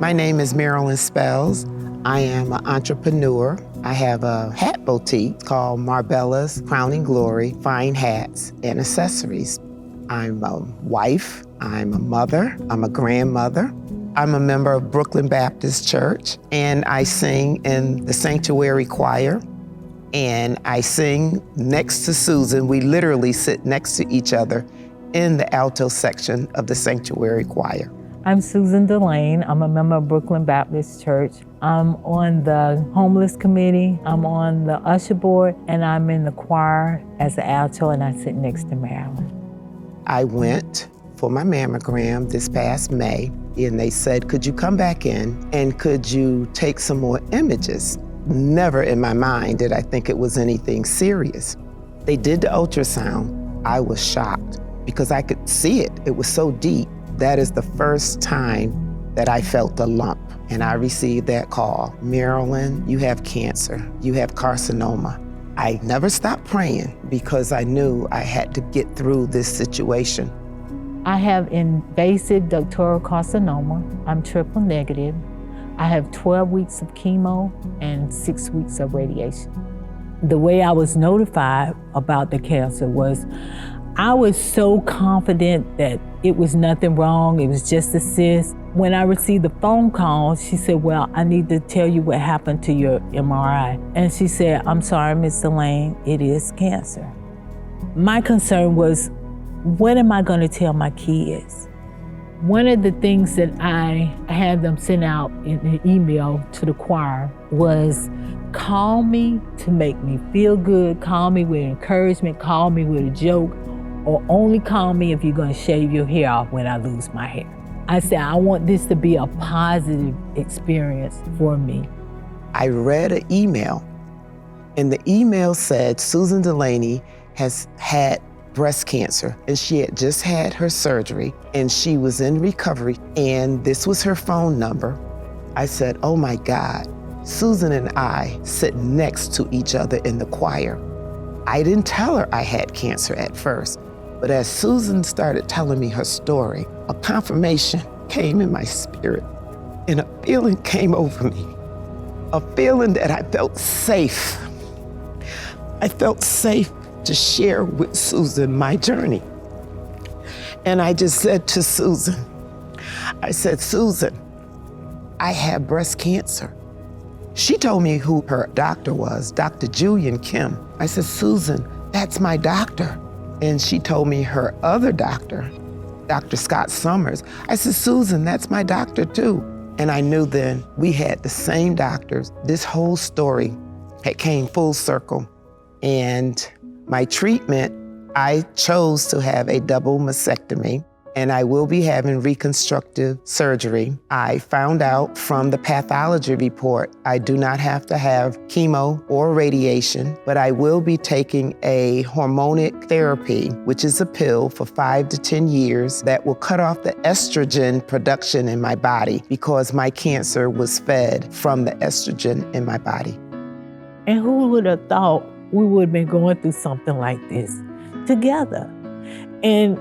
My name is Marilyn Spells. I am an entrepreneur. I have a hat boutique called Marbella's Crowning Glory, Fine Hats and Accessories. I'm a wife, I'm a mother, I'm a grandmother. I'm a member of Brooklyn Baptist Church, and I sing in the Sanctuary Choir, and I sing next to Susan. We literally sit next to each other in the alto section of the Sanctuary Choir. I'm Susan Delane. I'm a member of Brooklyn Baptist Church. I'm on the homeless committee, I'm on the usher board, and I'm in the choir as an alto, and I sit next to Marilyn. I went for my mammogram this past May, and they said, could you come back in and could you take some more images? Never in my mind did I think it was anything serious. They did the ultrasound. I was shocked because I could see it. It was so deep. That is the first time that I felt a lump, and I received that call. Marilyn, you have cancer. You have carcinoma. I never stopped praying because I knew I had to get through this situation. I have invasive ductal carcinoma. I'm triple negative. I have 12 weeks of chemo and 6 weeks of radiation. The way I was notified about the cancer was I was so confident that it was nothing wrong, it was just a cyst. When I received the phone call, she said, well, I need to tell you what happened to your MRI. And she said, I'm sorry, Ms. Delane, it is cancer. My concern was, what am I gonna tell my kids? One of the things that I had them send out in an email to the choir was, call me to make me feel good, call me with encouragement, call me with a joke, or only call me if you're gonna shave your hair off when I lose my hair. I said, I want this to be a positive experience for me. I read an email, and the email said Susan Delaney has had breast cancer, and she had just had her surgery, and she was in recovery, and this was her phone number. I said, oh my God, Susan and I sit next to each other in the choir. I didn't tell her I had cancer at first, but as Susan started telling me her story, a confirmation came in my spirit, and a feeling came over me, a feeling that I felt safe. I felt safe to share with Susan my journey. And I just said to Susan, I said, Susan, I have breast cancer. She told me who her doctor was, Dr. Julian Kim. I said, Susan, that's my doctor. And she told me her other doctor, Dr. Scott Summers. I said, Susan, that's my doctor too. And I knew then we had the same doctors. This whole story had came full circle. And my treatment, I chose to have a double mastectomy, and I will be having reconstructive surgery. I found out from the pathology report I do not have to have chemo or radiation, but I will be taking a hormonic therapy, which is a pill for 5 to 10 years that will cut off the estrogen production in my body because my cancer was fed from the estrogen in my body. And who would have thought we would have been going through something like this together? And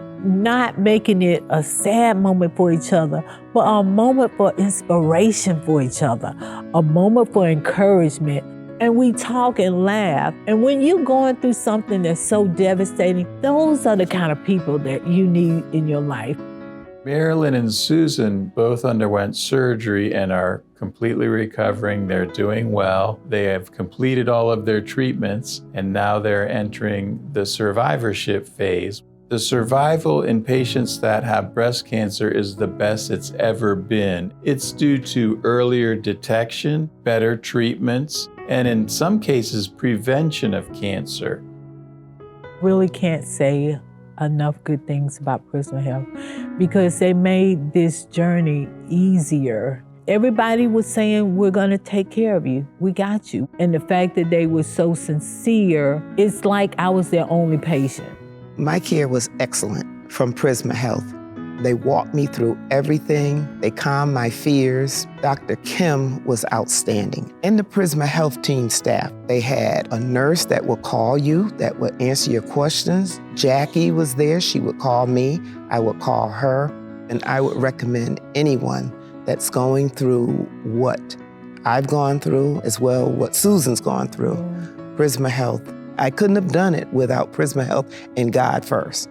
not making it a sad moment for each other, but a moment for inspiration for each other, a moment for encouragement. And we talk and laugh. And when you're going through something that's so devastating, those are the kind of people that you need in your life. Marilyn and Susan both underwent surgery and are completely recovering. They're doing well. They have completed all of their treatments, and now they're entering the survivorship phase. The survival in patients that have breast cancer is the best it's ever been. It's due to earlier detection, better treatments, and in some cases, prevention of cancer. Really can't say enough good things about Prisma Health because they made this journey easier. Everybody was saying, we're gonna take care of you, we got you. And the fact that they were so sincere, it's like I was their only patient. My care was excellent from Prisma Health. They walked me through everything. They calmed my fears. Dr. Kim was outstanding. And the Prisma Health team staff, they had a nurse that would call you, that would answer your questions. Jackie was there. She would call me. I would call her. And I would recommend anyone that's going through what I've gone through, as well what Susan's gone through, Prisma Health. I couldn't have done it without Prisma Health and God first.